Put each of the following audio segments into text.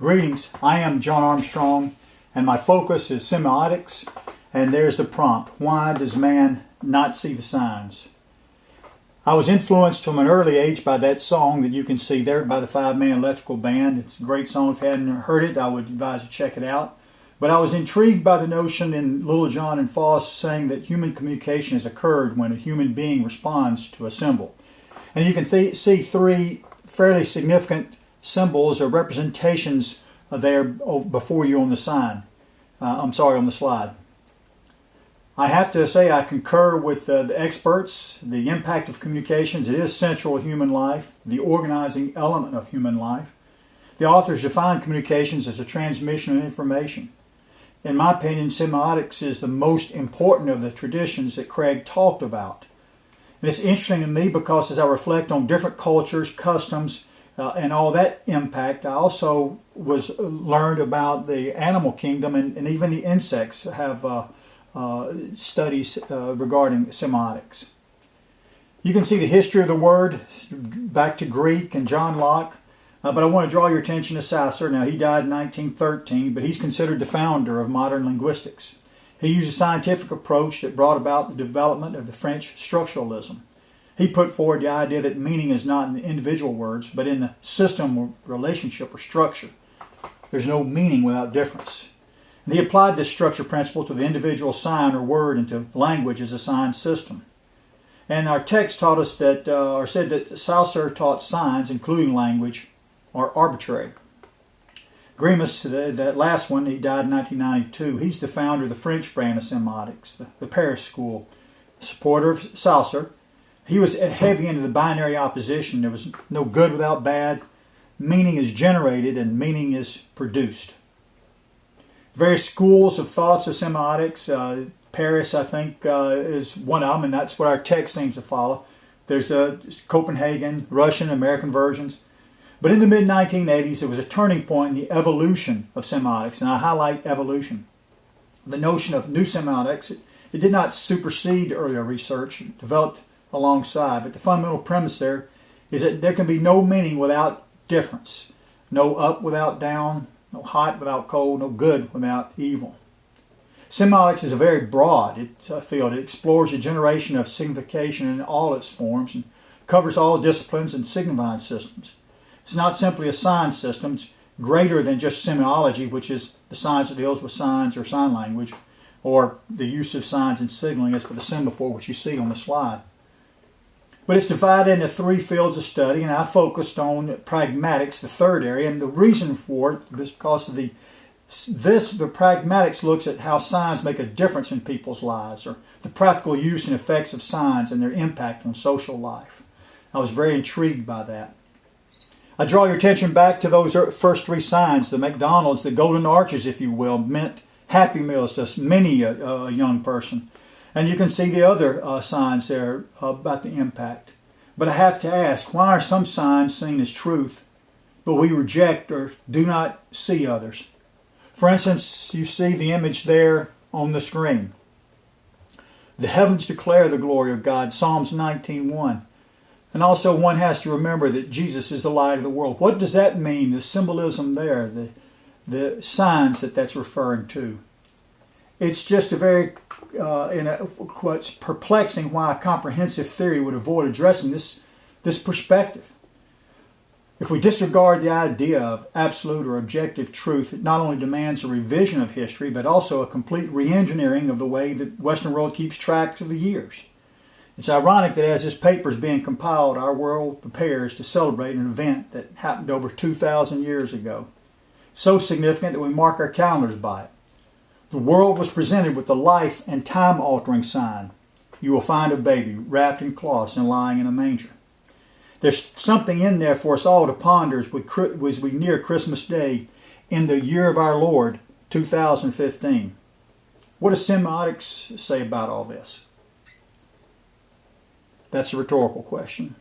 Greetings, I am John Armstrong, and my focus is semiotics, and there's the prompt: why does man not see the signs? I was influenced from an early age by that song that you can see there by the Five-Man Electrical Band. It's a great song. If you hadn't heard it, I would advise you check it out. But I was intrigued by the notion in Little John and Foss saying that human communication has occurred when a human being responds to a symbol. And you can see three fairly significant symbols or representations there before you on the sign. On the slide. I have to say I concur with the experts. The impact of communications, it is central to human life, the organizing element of human life. The authors define communications as a transmission of information. In my opinion, semiotics is the most important of the traditions that Craig talked about. And it's interesting to me because as I reflect on different cultures, customs, and all that impact, I also learned about the animal kingdom and even the insects have studies regarding semiotics. You can see the history of the word back to Greek and John Locke, but I want to draw your attention to Saussure. Now, he died in 1913, but he's considered the founder of modern linguistics. He used a scientific approach that brought about the development of the French structuralism. He put forward the idea that meaning is not in the individual words, but in the system or relationship or structure. There's no meaning without difference. And he applied this structure principle to the individual sign or word and to language as a sign system. And our text taught us that, or said that Saussure taught signs, including language, are arbitrary. Grimus, that last one, he died in 1992. He's the founder of the French brand of semiotics, the Paris School, supporter of Saussure. He was heavy into the binary opposition. There was no good without bad. Meaning is generated and meaning is produced. Various schools of thoughts of semiotics. Paris, I think, is one of them, and that's what our text seems to follow. There's Copenhagen, Russian, American versions. But in the mid-1980s, there was a turning point in the evolution of semiotics, and I highlight evolution. The notion of new semiotics, it did not supersede earlier research, developed alongside, but the fundamental premise there is that there can be no meaning without difference, no up without down, no hot without cold, no good without evil. Semiotics is a very broad field. It explores the generation of signification in all its forms and covers all disciplines and signifying systems. It's not simply a sign system. It's greater than just semiology, which is the science that deals with signs or sign language, or the use of signs in signaling, as with the semaphore, which you see on the slide. But it's divided into three fields of study, and I focused on pragmatics, the third area, and the reason for it is because of the pragmatics looks at how signs make a difference in people's lives, or the practical use and effects of signs and their impact on social life. I was very intrigued by that. I draw your attention back to those first three signs. The McDonald's, the golden arches, if you will, meant Happy Meals to many a young person. And you can see the other signs there about the impact. But I have to ask, why are some signs seen as truth, but we reject or do not see others? For instance, you see the image there on the screen. The heavens declare the glory of God, Psalms 19:1. And also one has to remember that Jesus is the light of the world. What does that mean, the symbolism there, the signs that's referring to? It's just a very what's perplexing why a comprehensive theory would avoid addressing this perspective. If we disregard the idea of absolute or objective truth, it not only demands a revision of history, but also a complete re-engineering of the way the Western world keeps track of the years. It's ironic that as this paper is being compiled, our world prepares to celebrate an event that happened over 2,000 years ago. So significant that we mark our calendars by it. The world was presented with the life and time-altering sign. You will find a baby wrapped in cloths and lying in a manger. There's something in there for us all to ponder as we near Christmas Day in the year of our Lord, 2015. What does semiotics say about all this? That's a rhetorical question.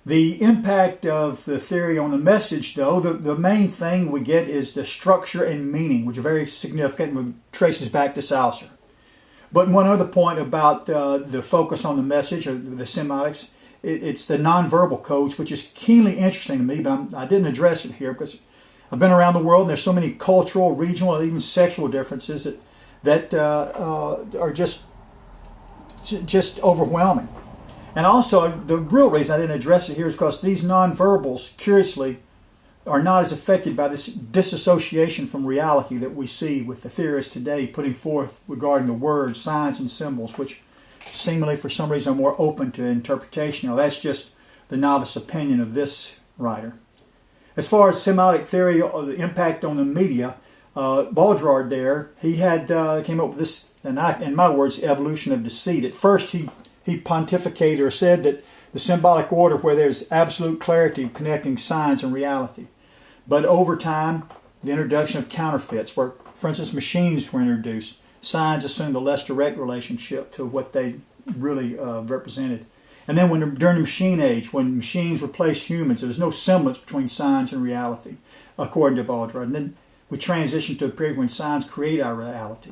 The impact of the theory on the message, though, the main thing we get is the structure and meaning, which are very significant and traces back to Saussure. But one other point about the focus on the message, or the semiotics, it's the nonverbal codes, which is keenly interesting to me, but I didn't address it here because I've been around the world, and there's so many cultural, regional, and even sexual differences that are just overwhelming. And also, the real reason I didn't address it here is because these nonverbals, curiously, are not as affected by this disassociation from reality that we see with the theorists today putting forth regarding the words, signs, and symbols, which seemingly for some reason are more open to interpretation. Now, that's just the novice opinion of this writer. As far as semiotic theory or the impact on the media, Baudrillard there, he had came up with this, and in my words, evolution of deceit. At first, he pontificated or said that the symbolic order where there's absolute clarity connecting signs and reality. But over time, the introduction of counterfeits, where, for instance, machines were introduced, signs assumed a less direct relationship to what they really represented. And then during the machine age, when machines replaced humans, there was no semblance between signs and reality, according to Baudrillard. And then we transitioned to a period when signs create our reality.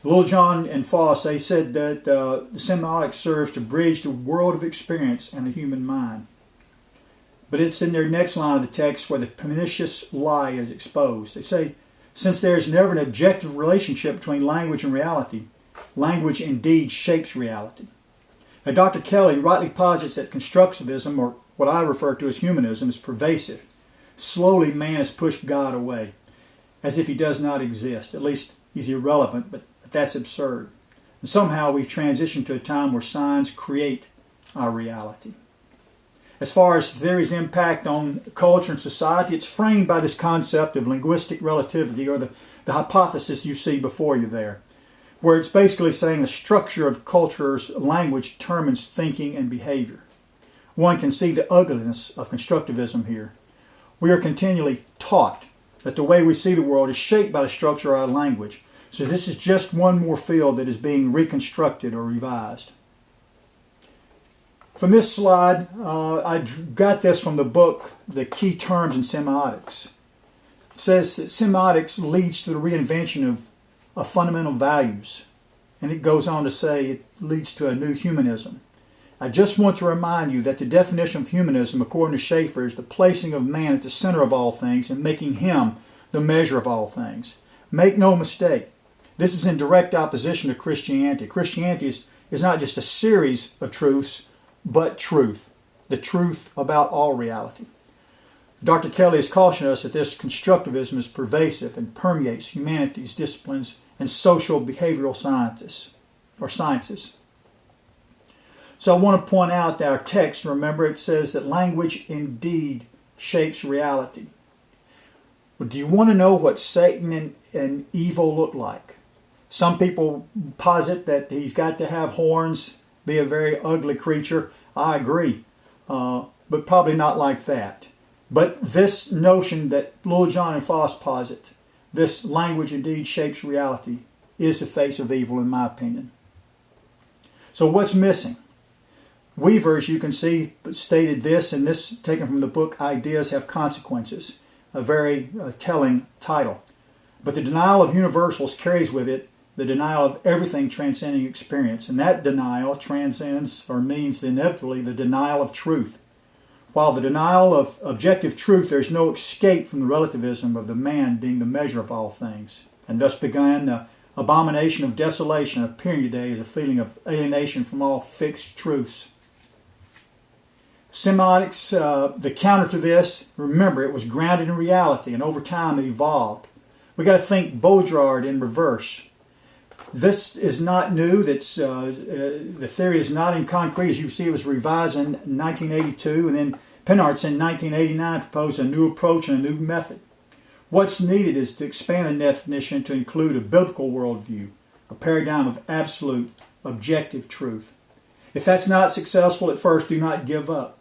Littlejohn and Foss, they said that the semiotic serves to bridge the world of experience and the human mind. But it's in their next line of the text where the pernicious lie is exposed. They say, since there is never an objective relationship between language and reality, language indeed shapes reality. Now, Dr. Kelly rightly posits that constructivism, or what I refer to as humanism, is pervasive. Slowly, man has pushed God away, as if he does not exist. At least he's irrelevant, but that's absurd. And somehow we've transitioned to a time where signs create our reality. As far as theory's impact on culture and society, it's framed by this concept of linguistic relativity, or the hypothesis you see before you there, where it's basically saying the structure of culture's language determines thinking and behavior. One can see the ugliness of constructivism here. We are continually taught that the way we see the world is shaped by the structure of our language. So this is just one more field that is being reconstructed or revised. From this slide, I got this from the book, The Key Terms in Semiotics. It says that semiotics leads to the reinvention of fundamental values. And it goes on to say it leads to a new humanism. I just want to remind you that the definition of humanism, according to Schaeffer, is the placing of man at the center of all things and making him the measure of all things. Make no mistake, this is in direct opposition to Christianity. Christianity is not just a series of truths, but truth. The truth about all reality. Dr. Kelly has cautioned us that this constructivism is pervasive and permeates humanities, disciplines, and social behavioral sciences. So I want to point out that our text, remember, it says that language indeed shapes reality. But do you want to know what Satan and evil look like? Some people posit that he's got to have horns, be a very ugly creature. I agree, but probably not like that. But this notion that Littlejohn and Foss posit, this language indeed shapes reality, is the face of evil in my opinion. So what's missing? Weaver, as you can see, stated this, and this taken from the book Ideas Have Consequences, a very telling title. But the denial of universals carries with it the denial of everything transcending experience, and that denial transcends or means inevitably the denial of truth. While the denial of objective truth, there's no escape from the relativism of the man being the measure of all things, and thus began the abomination of desolation appearing today as a feeling of alienation from all fixed truths. Semiotics, the counter to this, remember, it was grounded in reality, and over time it evolved. We got to think Baudrillard in reverse. This is not new. That's the theory is not in concrete. As you see, it was revised in 1982, and then Penhart's in 1989 proposed a new approach and a new method. What's needed is to expand the definition to include a biblical worldview, a paradigm of absolute, objective truth. If that's not successful at first, do not give up.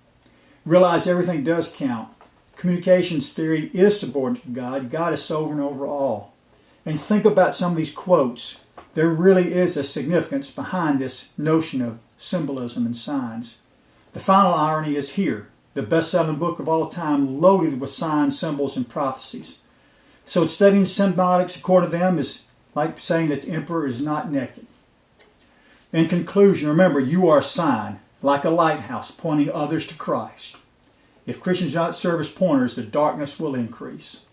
Realize everything does count. Communications theory is subordinate to God. God is sovereign over all. And think about some of these quotes. There really is a significance behind this notion of symbolism and signs. The final irony is here, the best-selling book of all time, loaded with signs, symbols, and prophecies. So studying semiotics, according to them, is like saying that the emperor is not naked. In conclusion, remember, you are a sign, like a lighthouse, pointing others to Christ. If Christians do not serve as pointers, the darkness will increase.